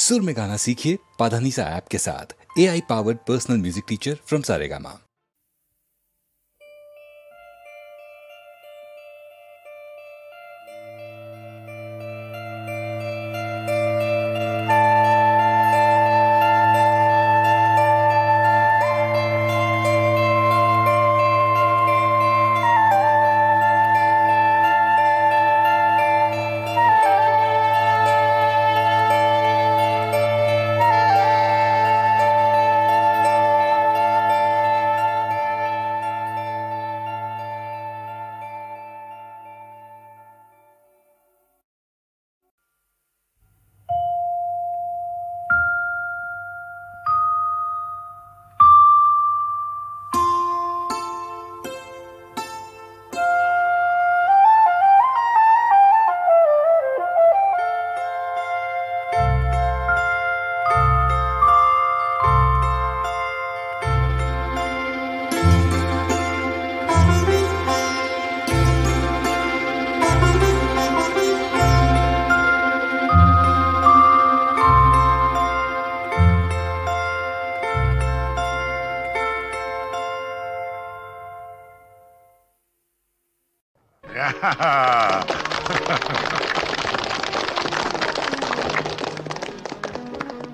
सुर में गाना सीखिए पाधानीसा ऐप के साथ। AI powered personal music teacher from Saregama.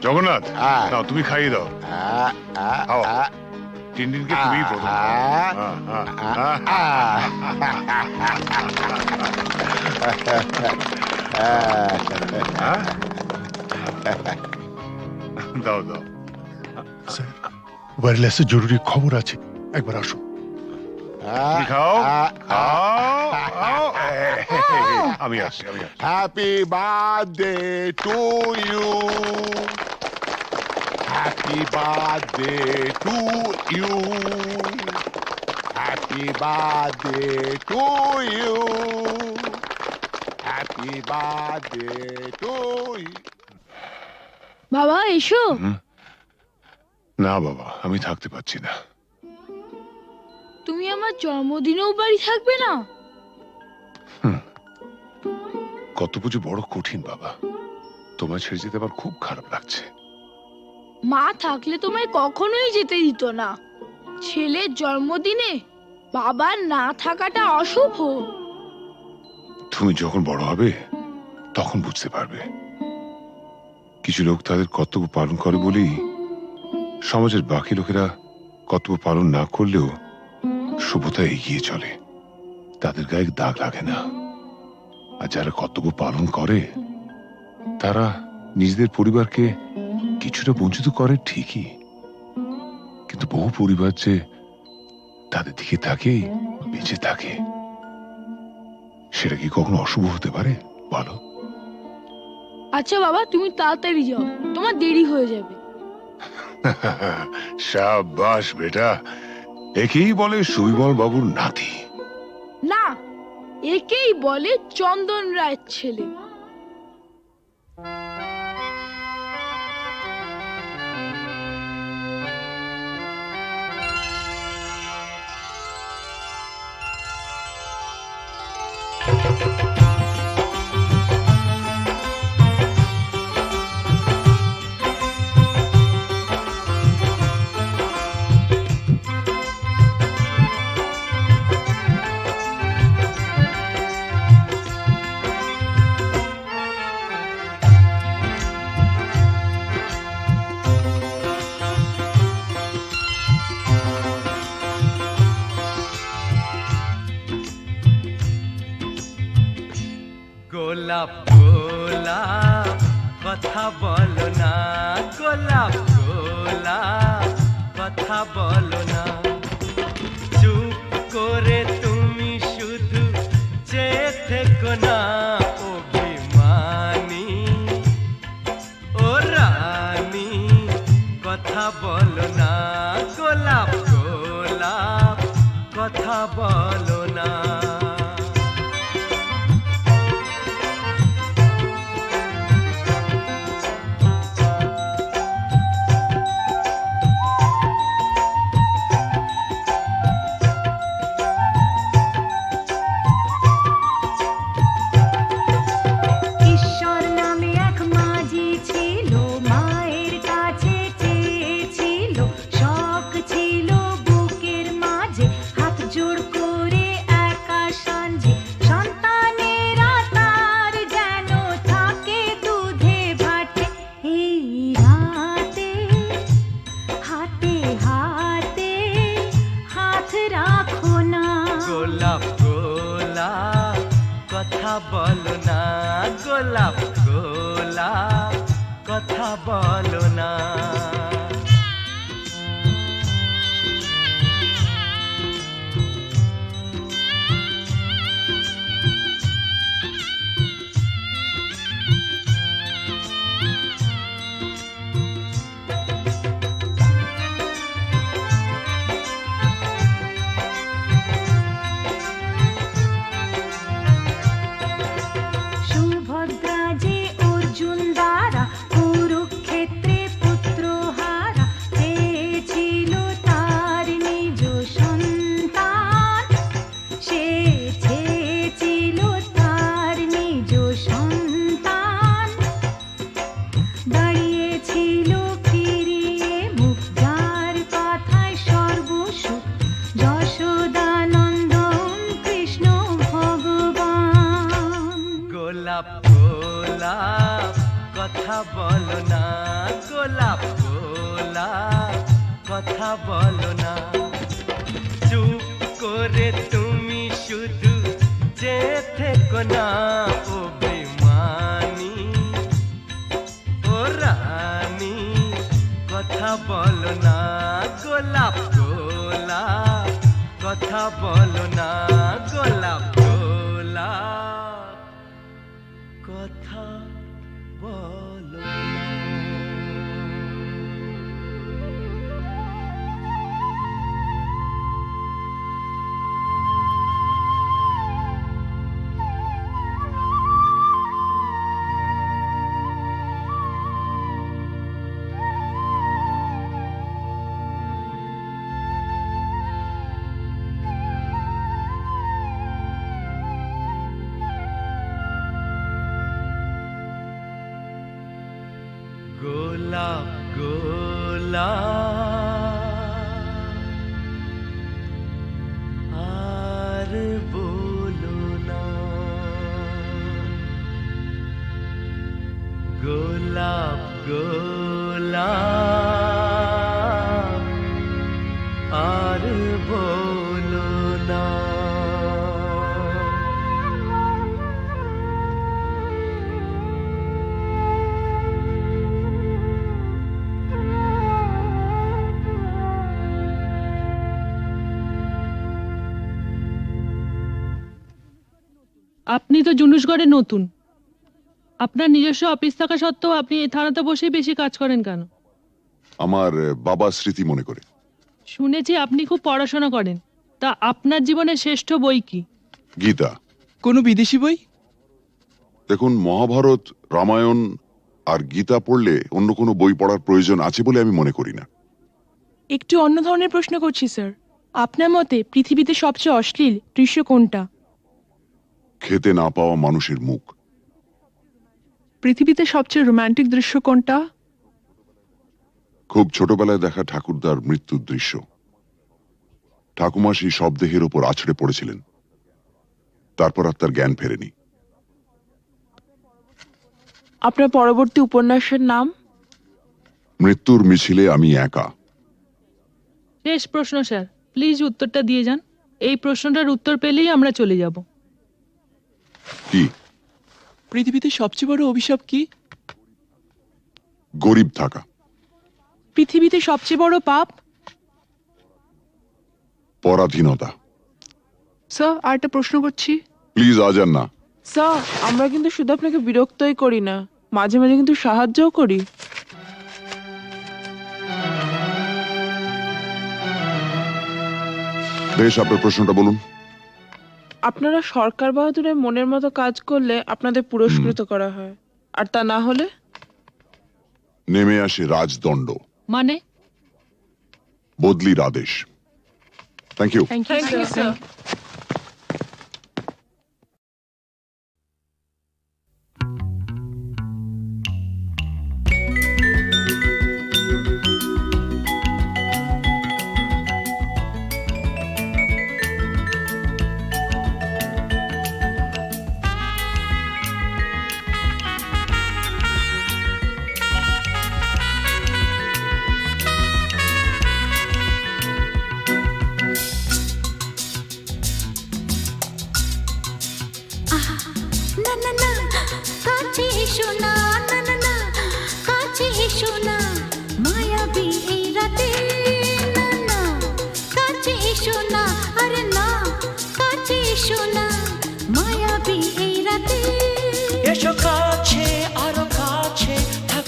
Jagannath, নাও তুমি খাইয়ে দাও। টিনটিনকে তুমি প্রথম দাও দাও। স্যার, ওয়্যারলেসে জরুরি খবর আছে, একবার আসো। খাও আমি আসছি। Happy birthday to you, happy birthday to you, happy birthday to you, happy birthday to you. বাবা এসো। না বাবা, আমি থাকতে পারছি না। তুমি আমার জন্মদিনেও বাড়ি থাকবে না? কত পুজো বড় কঠিন বাবা, তোমায় ছেড়ে যেতে আমার খুব খারাপ লাগছে। মা থাকলে তোমায় কখনোই যেতে দিত না। ছেলের জন্মদিনে বাবার না থাকাটা অশুভ। তুমি যখন বড় হবে তখন বুঝতে পারবে। কিছু লোক তাদের কর্তব্য পালন করে বলেই সমাজের বাকি লোকেরা কর্তব্য পালন না করলেও শুভতা এগিয়ে চলে, তাদের গায়ে দাগ লাগে না। আর যারা কর্তব্য পালন করে তারা নিজেদের পরিবারকে কিছুটা বঞ্চিত করে ঠিকই, কিন্তু বহু পরিবার যে তাদের দিকে তাকিয়ে বেঁচে থাকে, সেটা কি কখনো অশুভ হতে পারে বলো? আচ্ছা বাবা, তুমি তাড়াতাড়ি যাও, তোমার দেরি হয়ে যাবে। শাবাশ বেটা, একেই বলে সুবিমল বাবুর নাতি। না, একেই বলে চন্দন রায়ের ছেলে। গোলাপ গোলাপ কথা বলো না, গোলাপ গোলাপ কথা বলো না, চুপ করে তুমি শুধু চেয়ে থেকো না। অভিমানী ও রানী কথা বলো না, গোলাপ গোলাপ কথা বলো না। ঈশ্বর নামে এক মাঝি ছিল, কথা বলো না। কথা বলো না গোলাপ গোলাপ, কথা বলো না। চুপ করে তুমি শুধু যে থেকো না ও বেমানি, ও রানী কথা বলো না গোলাপ গোলাপ, কথা বলো না গোলাপ গোলাপ, কথা বলো না। গোলাপ গোলাপ আর বলো না, গোলাপ গোলাপ আর বলো না। আপনি তো জুনুসগড়ে নতুন, আপনার নিজস্ব অফিস থাকা সত্ত্বেও আপনি এই থানাতে বসেই বেশি কাজ করেন কেন? আমার বাবার স্মৃতি মনে করে। শুনেছি আপনি খুব পড়াশোনা করেন, তা আপনার জীবনের শ্রেষ্ঠ বই কি? গীতা। কোনো বিদেশি বই? দেখুন, মহাভারত, রামায়ণ আর গীতা পড়লে অন্য কোনো বই পড়ার প্রয়োজন আছে বলে আমি মনে করি না। একটু অন্য ধরনের প্রশ্ন করছি স্যার, আপনার মতে পৃথিবীতে সবচেয়ে অশ্লীল দৃশ্য কোনটা? খেতে না পাওয়া মানুষের মুখ। পৃথিবীতে সবচেয়ে রোমান্টিক দৃশ্য কোনটা? খুব ছোটবেলায় দেখা ঠাকুরদার মৃত্যুর দৃশ্য। ঠাকুমা সেই শবদেহের উপর আছড়ে পড়েছিলেন, তারপর আর তার জ্ঞান ফেরেনি। আপনার পরবর্তী উপন্যাসের নাম? মৃত্যুর মিছিলে আমি একা। শেষ প্রশ্ন স্যার, প্লিজ উত্তরটা দিয়ে যান। এই প্রশ্নটার উত্তর পেলেই আমরা চলে যাব। কি? পৃথিবীতে সবচেয়ে বড় অভিশাপ কি? গরিব থাকা। পৃথিবীতে সবচেয়ে বড় পাপ? পরাধীনতা। স্যার, আরেকটা প্রশ্ন করছি। প্লিজ আজান না। স্যার, আমরা কিন্তু শুধু আপনাকে বিরক্তই করি না, মাঝে মাঝে কিন্তু সাহায্যও করি। বেশ, আপনার প্রশ্নটা বলুন। আপনারা সরকার বাহাদুরের মনের মতো কাজ করলে আপনাদের পুরস্কৃত করা হয়, আর তা না হলে নেমে আসে রাজদণ্ড, মানে? বদলির আদেশ। Thank you. Thank you sir.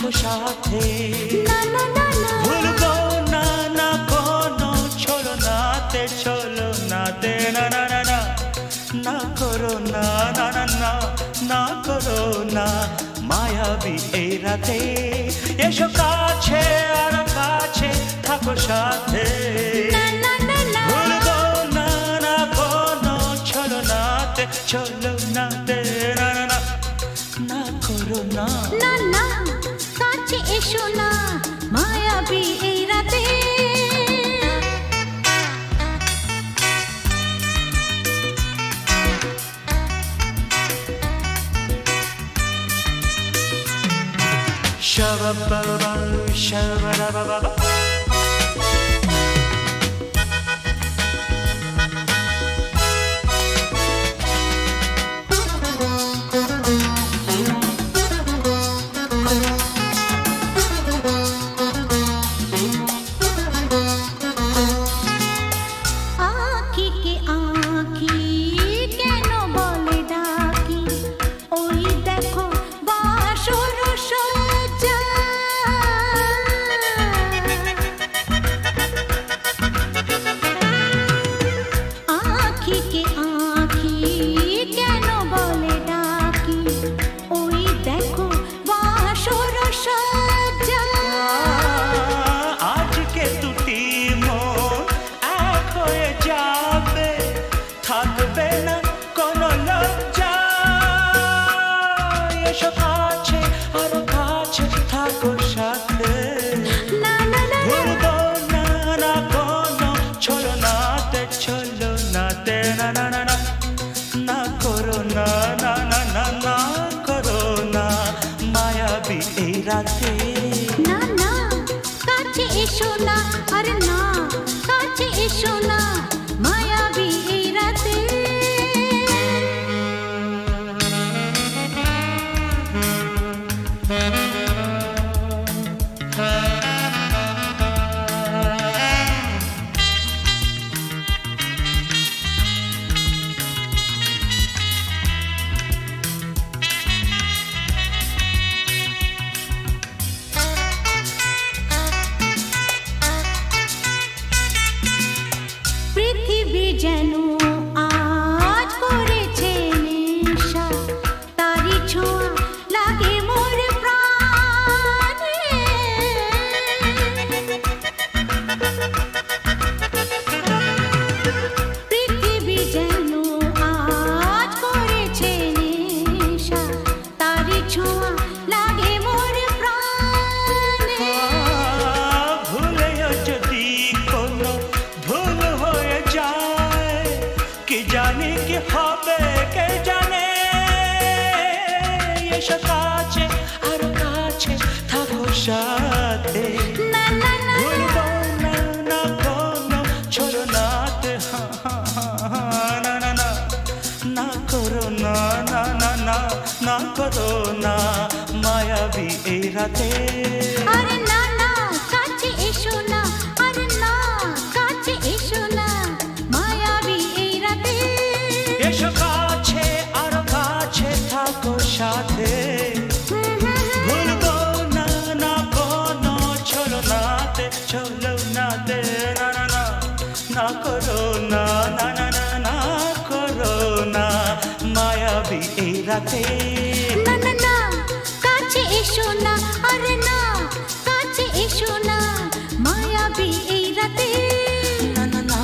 থাকো সাথে ভুলবো না না কোনো ছলো নাতে না না না না না করো না না না না না করো না মায়াবী এই রাতে এসো কাছে আর কাছে থাকো সাথে ভুলবো না না কোনো ছলো নাতে না না না না করো না না না কাছে এসো না মায়াবী এই রাতে Shabba-ba-ba, shabba-da-ba-ba-ba. না না কাছে এসো না আরে না কাছে এসো না মায়াবী এই রাতে আরে না না কাছে এসো না আরে না কাছে এসো না মায়াবী এই রাতে এসো কাছে আর কাছে থাকো সাথে ভুলবো না না কোনো ছলো নাতে না না না না করো না না না না না করো না মায়াবী এই রাতে না না না কাছে এসো না আরে না কাছে এসো না মায়াবী এই রাতে না না না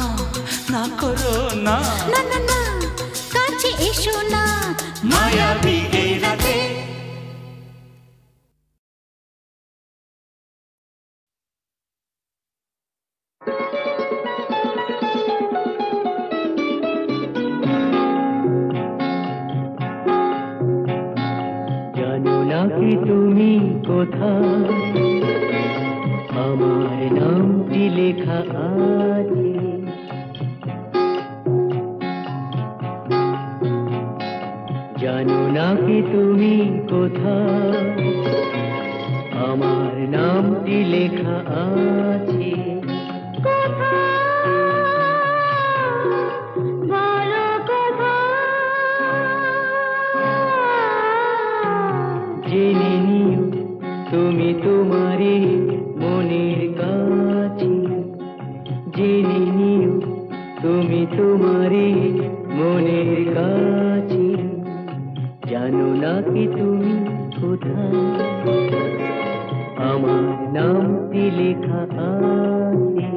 না করো না না না না কাছে এসো না মায়াবী এই রাতে জানো না কি তুমি কোথায় আমার নামটি লেখা আছে জানো না কি তুমি কোথায় আমার নামটি লেখা আছে জেনে নিও তুমি তোমারই মনের কাছে, জেনে নিও তুমি তোমারই মনের কাছে, জানো না কি তুমি কোথায় আমার নামটি লেখা আছে।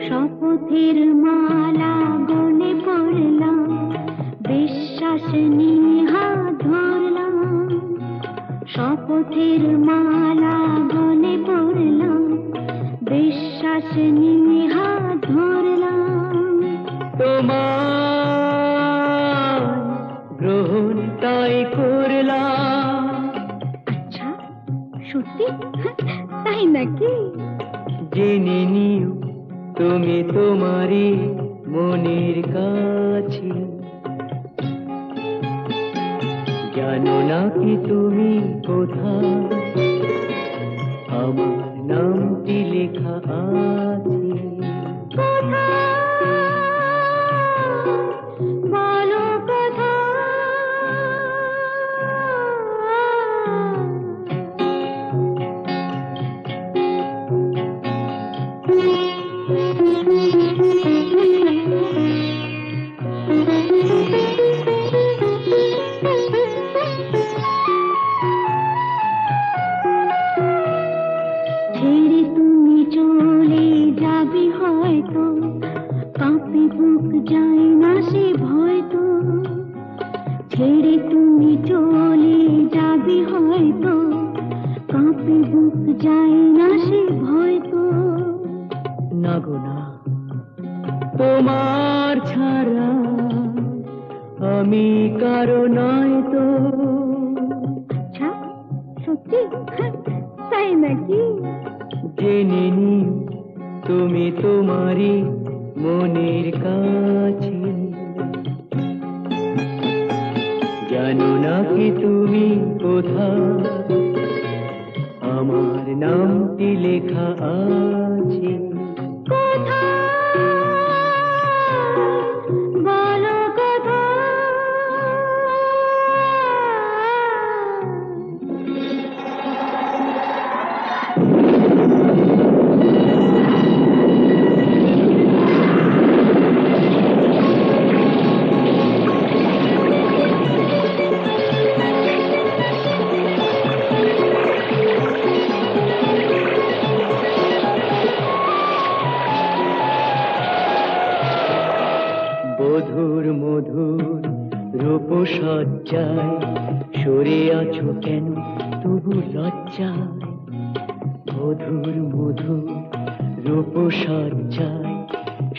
শপথের মালা গলে পড়লাম, বিশ্বাস নিয়ে হাত ধরলাম। শপথের মালা গলে পড়লাম, বিশ্বাস নিয়ে হাত ধরলাম। তোমার গ্রহণ তাই করলাম। আচ্ছা, সত্যি? তাই নাকি? জেনে নিও তুমি তোমারই মনের কাছে, জানো না কি তুমি কোথায় আমার নামটি লেখা আছে। বলো কোথায়? ছেড়ে তুমি চলে যাবে হয়তো, কাঁপে বুক যায় না সে ভয় তো। ছেড়ে তুমি চলে যাবে হয়তো, কাঁপে বুক যায় না সে ভয় তো। না গো না, তোমার ছাড়া আমি কারো নয় তো। আচ্ছা, সত্যি? তাই নাকি? জেনে নিও তুমি তোমারই মনের কাছে, জানো না কি তুমি কোথায় আমার নামটি লেখা আছে। বলো কোথায়? মধুর মধুর রূপসজ্জায় সরে আছো কেন তবু লজ্জায়। মধুর মধুর রূপসজ্জায়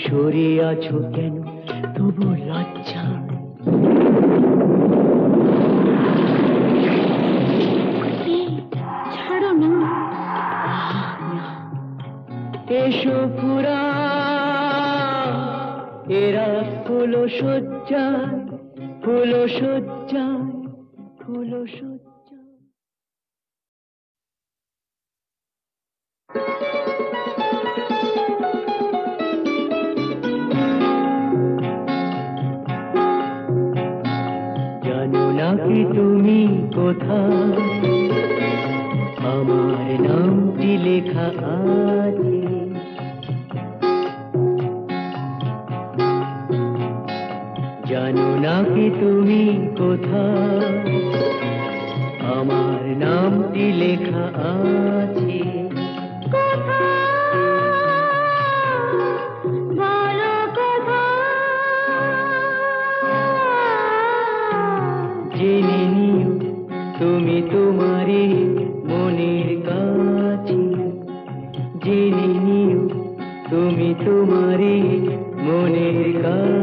সরে আছো কেন তবু লজ্জায়। ছাড়ো না। এসো পুরা এরা হলো সজ্জায়, হলো সজ্জায়, হলো সজ্জায়। জানো না কি তুমি কোথায় আমার নামটি লেখা আছে। জানো না কি তুমি কোথায় আমার নামটি লেখা আছে। বলো কোথায়? জেনে নিও তুমি তোমারই মনের কাছে, জেনে নিও তুমি তোমারই মনের কাছে।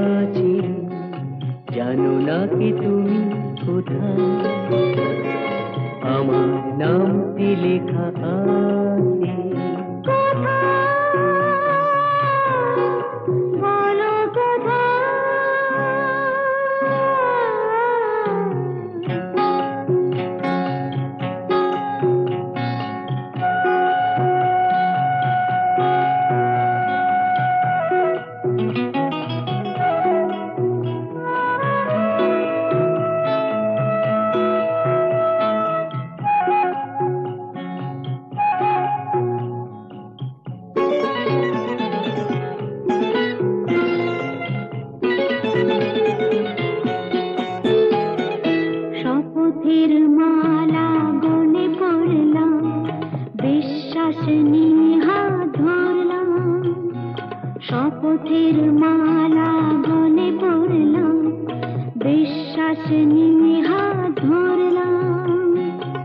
পাশে নিয়ে হাত ধরলাম,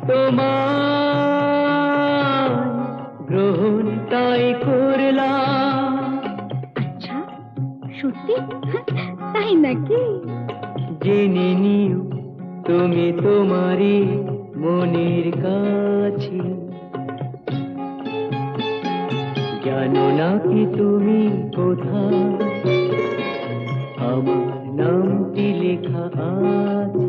তোমার গ্রহণ তাই করলাম। আচ্ছা সত্যি? তাই নাকি? জেনে নিও তুমি তোমারই মনের কাছে, জানো না কি তুমি কোথায় আমার নামটি লেখা আছে।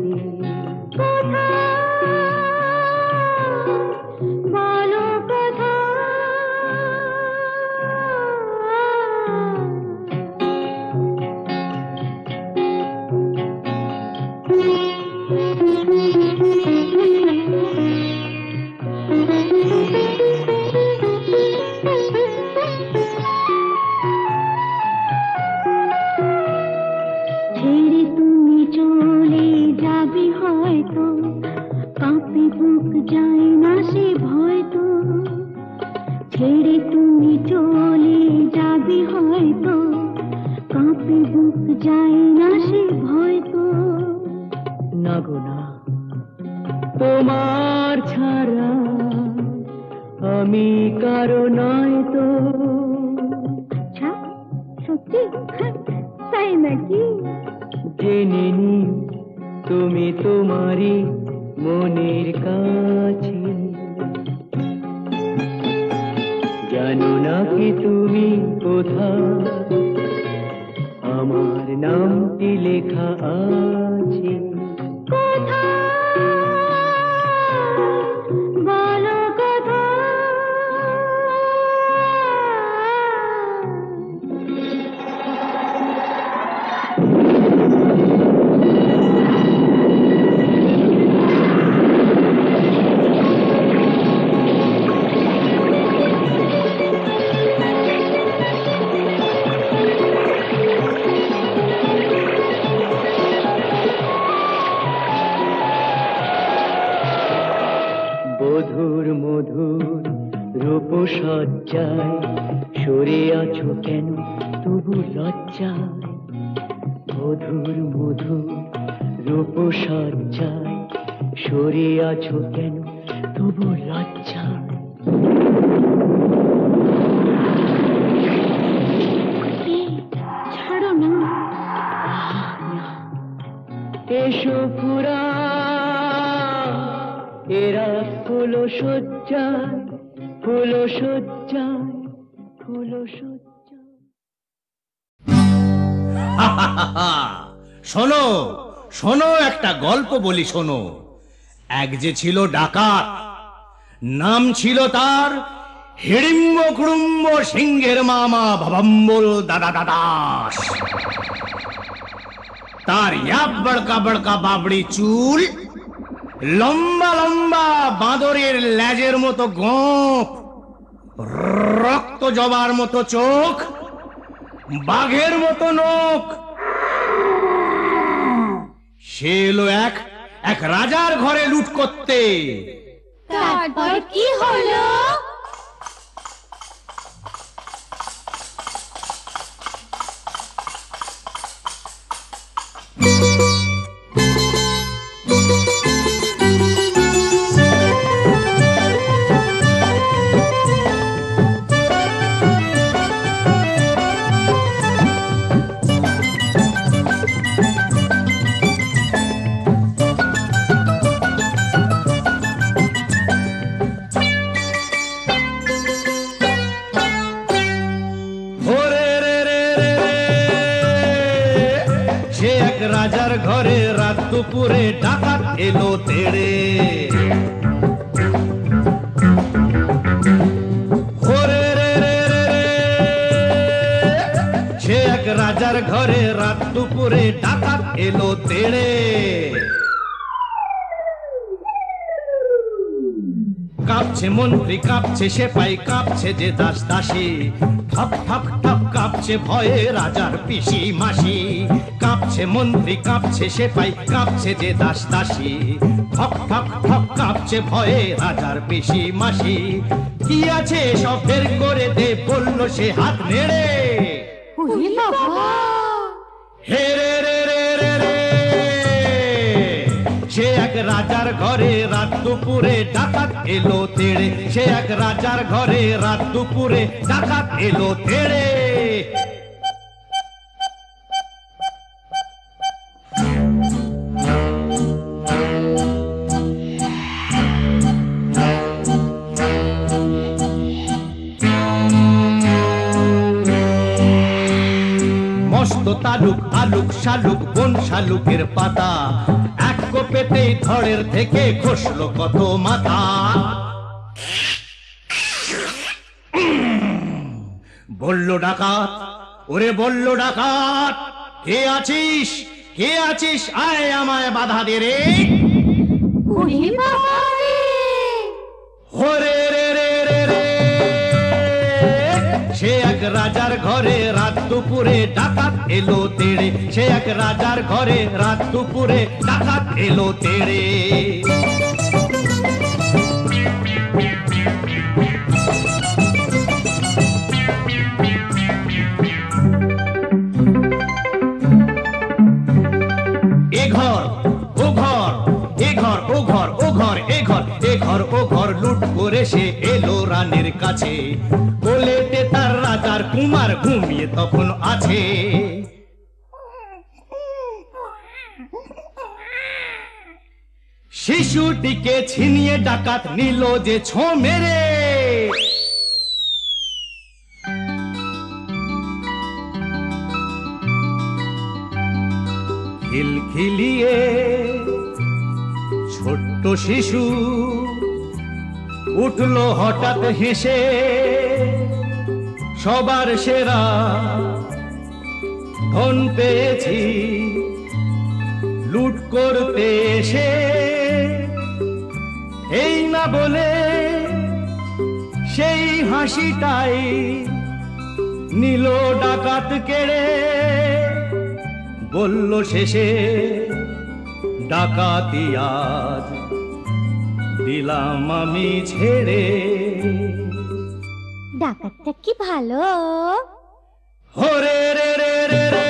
বলো কথা, ছেড়ে তুমি চলে যাবি হয়তো, কাঁপে বুক যায় না সে ভয় তো। ছেড়ে তুমি চলে যাবি হয়তো, কাঁপে বুক যায় না সে ভয় তো। না গো না, তোমার ছাড়া আমি কারো নয় তো। আচ্ছা সত্যি? তাই নাকি? জেনে নিও তুমি তোমারই মনের কাছে, জানো না কি তুমি কোথায় আমার নামটি লেখা আছে। বলো কথা, মধুর মধুর রূপসজ্জায় সরে আছো কেন তবু লজ্জায়। মধুর মধুর রূপসজ্জায় সরে আছো কেন তবু লজ্জায়। ছাড়ো না। এসো পুরা এরা ফুলো সজ্জায়, ফুলো সজ্জায়, ফুলো সজ্জায়। শোনো শোনো, একটা গল্প বলি শোনো। এক যে ছিল ডাকাত, নাম ছিল তার হিড়িম্ব কুড়ুম্ব সিংহের মামা ভবম্বল দাদা দাদাস। তার ইয়াব বড়কা বড়কা বাবড়ি চুল, লম্বা লম্বা বাঁদরের লেজের মতো গোঁফ, রক্ত জবার মতো চোখ, বাঘের মতো নখ। সে এলো এক রাজার ঘরে লুট করতে। তারপর কি হলো? রাজার ঘরে রাত দুপুরে ডাকাত এলো তেড়ে। সে এক রাজার ঘরে রাত দুপুরে ডাকাত এলো তেড়ে। কাঁপছে মন্ত্রী, কাঁপছে সেপাই, কাঁপছে যে দাস দাসী। ঠক ঠক ঠক কাঁপছে ভয়ে রাজার পিসি মাসি। কাঁপছে মন্ত্রী, কাঁপছে সেপাই, কাঁপছে যে দাস দাসী। ঠক ঠক ঠক কাঁপছে ভয়ে রাজার পিসি মাসি। কি আছে সব বের করে দে, বলল সে হাত নেড়ে। হে রে রে রে রে রে, রাজার ঘরে রাত দুপুরে ডাকাত এলো তেড়ে, সে এক রাজার ঘরে রাত দুপুরে ডাকাত এলো তেড়ে। মস্ত তালুক আলুক শালুক বন শালুকের পাতা, এক কোপেতেই ধড়ের থেকে খসলো কত মাথা। বলল ডাকাত, ওরে বলল ডাকাত, কে আছিস কে আছিস, আয় আমায় বাধা দে রে। ওরে রে রে রে রে, সে এক রাজার ঘরে রাত দুপুরে ডাকাত এলো তেড়ে, সে এক রাজার ঘরে রাত দুপুরে ডাকাত এলো তেড়ে। এ ঘর ও ঘর, এ ঘর ও ঘর, ও ঘর এ ঘর, এ ঘর ও ঘর লুট করে সে এলো রানীর কাছে। কোলেতে তার রাজার কুমার ঘুমিয়ে তখন আছে। শিশুটিকে ছিনিয়ে ডাকাত নিল যে ছো মেরে। খিলখিলিয়ে ছোট্ট শিশু উঠলো হঠাৎ হেসে, সবার সেরা ধন পেয়েছি লুট করতে এসে। এই না বলে সেই হাসিটাই নিল ডাকাত কেড়ে। বলল শেষে ডাকাতি আজ দিলাম আমি ছেড়ে। ডাকাতটা কি ভালো। হরে রে রে রে রে,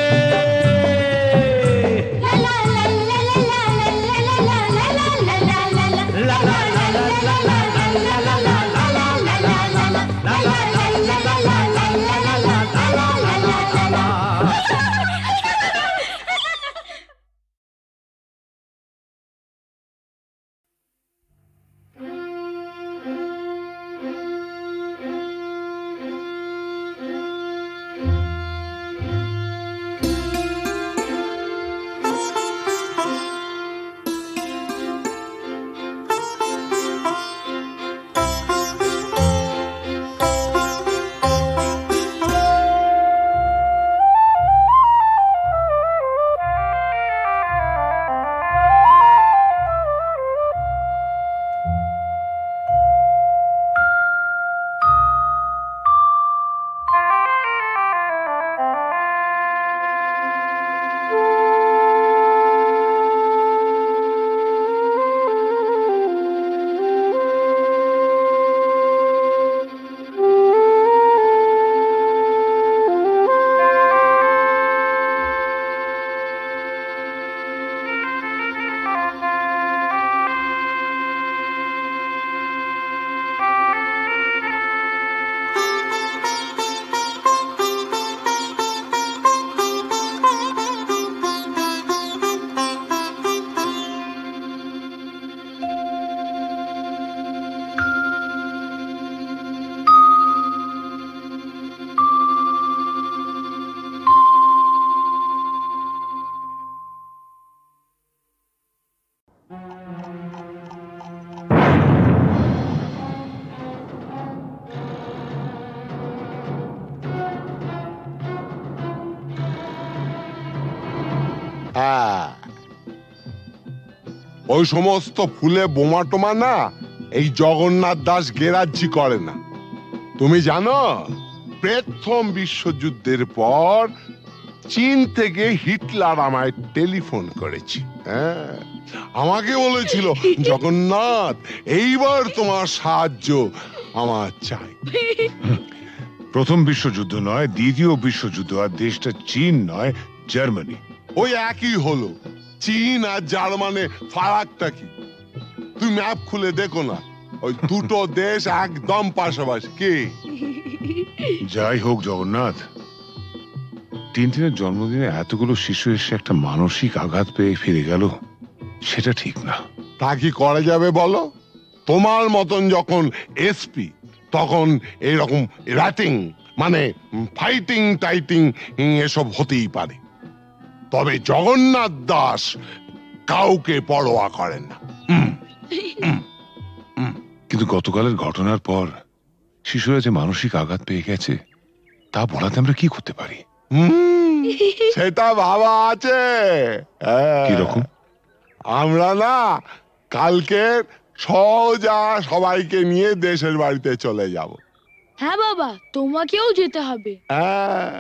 ওই সমস্ত ফুলে বোমা টোমা না এই জগন্নাথ দাস গেরাজ্জি করে না। তুমি জানো প্রথম বিশ্বযুদ্ধের পর চীন থেকে হিটলার আমায় টেলিফোন করেছে। হ্যাঁ, আমাকে বলেছিল জগন্নাথ এইবার তোমার সাহায্য আমার চাই। প্রথম বিশ্বযুদ্ধ নয়, দ্বিতীয় বিশ্বযুদ্ধ, আর দেশটা চীন নয় জার্মানি। ওই একই হলো। চীন আর জার্মানে ফারাকটা কি? তুমি ম্যাপ খুলে দেখো না, ওই দুটো দেশ একদম পাশাপাশি। কি যাই হোক জগন্নাথ, টিনটিনের জন্মদিনে এতগুলো শিশু এসে একটা মানসিক আঘাত পেয়ে ফিরে গেল, সেটা ঠিক না। তা কি করা যাবে বলো? তোমার মতন যখন এসপি তখন এইরকম র্যাটিং মানে ফাইটিং টাইটিং এসব হতেই পারে, তবে জগন্নাথ দাস কাউকে পরোয়া করেন না। কিন্তু গতকালের ঘটনার পর শিশুরা যে মানসিক আঘাত পেয়ে গেছে, তা বলাতে আমরা কি করতে পারি? সেটা ভাবা আছে। কিরকম? আমরা না কালকে সোজা সবাইকে নিয়ে দেশের বাড়িতে চলে যাব। হ্যাঁ বাবা, তোমাকেও যেতে হবে। হ্যাঁ,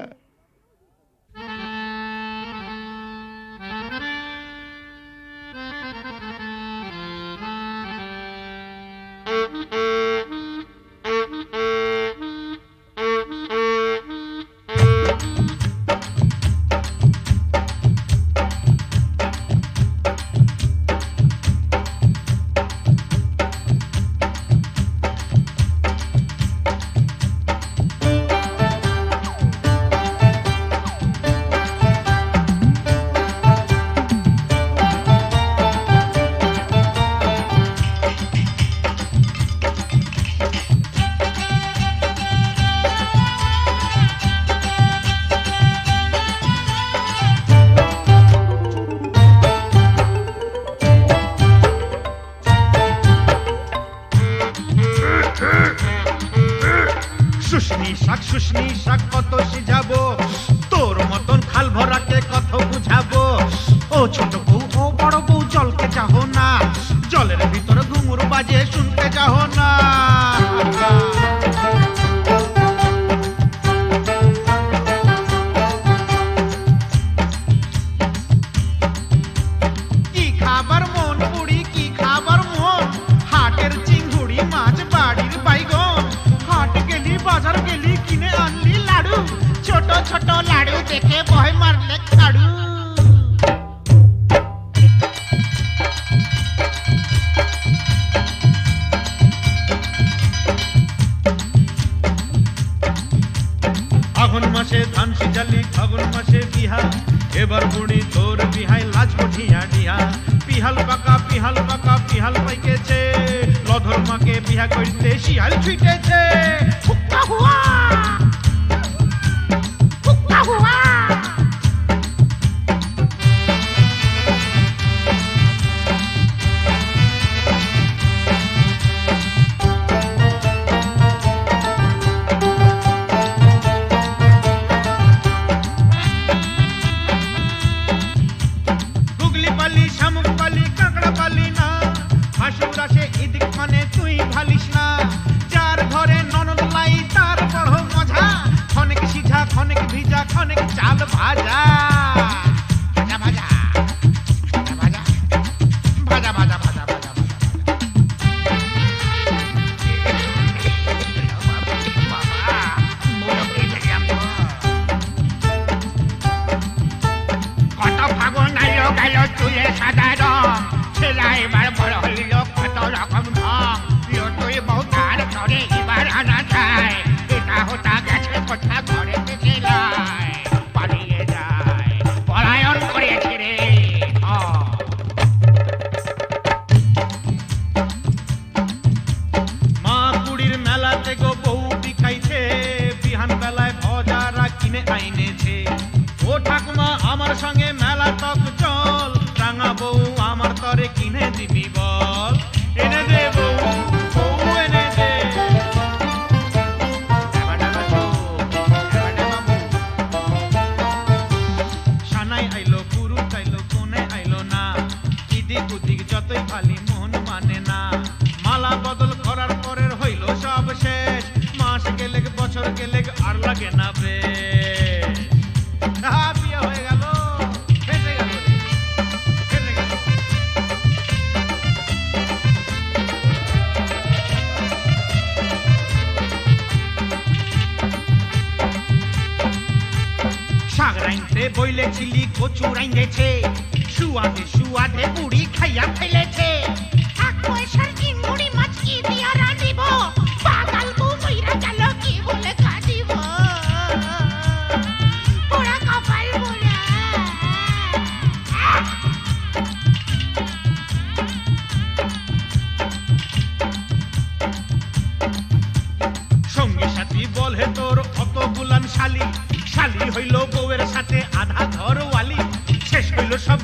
শুশনি শাক কত সিঝাবো, তোর মতন খাল ভরাকে কত বুঝাবো। ও ছোট বউ ও বড় বউ জলকে চাহো না, জলের ভিতরে ঘুঙুর বাজে শুনতে চাহো না। কি খাবার মন পুড়ি, কি খাবার মন, হাটের চিংড়ি মাছ বাড়ির বাইগন, হাট গেলি বাজার গেলি কিনে আনলি লাড়ু, ছোট ছোট লাড়ু দেখে ভয় মারলে খাড়ু। আঘন মাসে ধান সিজালি, ফাগুন মাসে বিহা, এবার বুড়ি তোর বিহাই লাজ কঠিয়া ডিহা। পিহাল পাকা পিহাল পাইকেছে, লধর মাকে বিহা করতে শিয়াল ছুটেছে। হুক্কা হুয়া হুক্কা হুয়া। গুগলি পালি, শামুক পালি, কাঁকড়া পালি না, হাসুর আসে এদিক মানে তুই ভালিস না। যার ঘরে ননদ লাই তার বড় মজা, খনেক সিঝা খনেক ভিজা খনেক চাল ভাজা। ভাজা ভাজা ভাজা ভাজা ভাজা ভাজা ভাজা ভাজা। কত ফাগুন আইলো গেল চুলে সাদা রং, ছেলা এবার বড় হইল কত রকম ঢং। তুই বউ তার ঘরে এবার আনা যায়, এটা হতা গেছে কোথা ঘরে লাই পালিয়ে যায়, পলায়ন করেছে রে। মা কুড়ির মেলাতে গো বউ বিখাইছে, বিহান বেলায় ভজারা কিনে আইনেছে। ও ঠাকুমা আমার সঙ্গে মেলা তক চল, রাঙা বউ আমার তরে কিনে দিবি বল। এনে দে বউ বউ এনে দে। সানাই আইলো পুরুষ আইলো কোনে আইলো না, ইদিক উদিক যতই খালি মন মানে না। মালা বদল করার পরের হইল সব শেষ, মাস গেলে বছর গেলে আর লাগে না বেশ। বিয়ে হয়ে গেল, ফেসে গেল রে, ফেসে গেল। শাক রাইনতে বইলে চিলি কচু রাইন্দেছে, সুয়াদে সুয়াদে বুড়ি খাইয়া ফেলেছে। এক পয়সার চিংড়ি মাছ কি দিয়া রাঁধিব, পাতাল বউ মইরা গেল কি বলে কাঁদিব। পোড়া কপাল পোড়া। সঙ্গী সাথী বলে তোর অত গুলাম শালি, শালি হইল বউয়ের সাথে আধা ঘরওয়ালি, শেষ হইল সব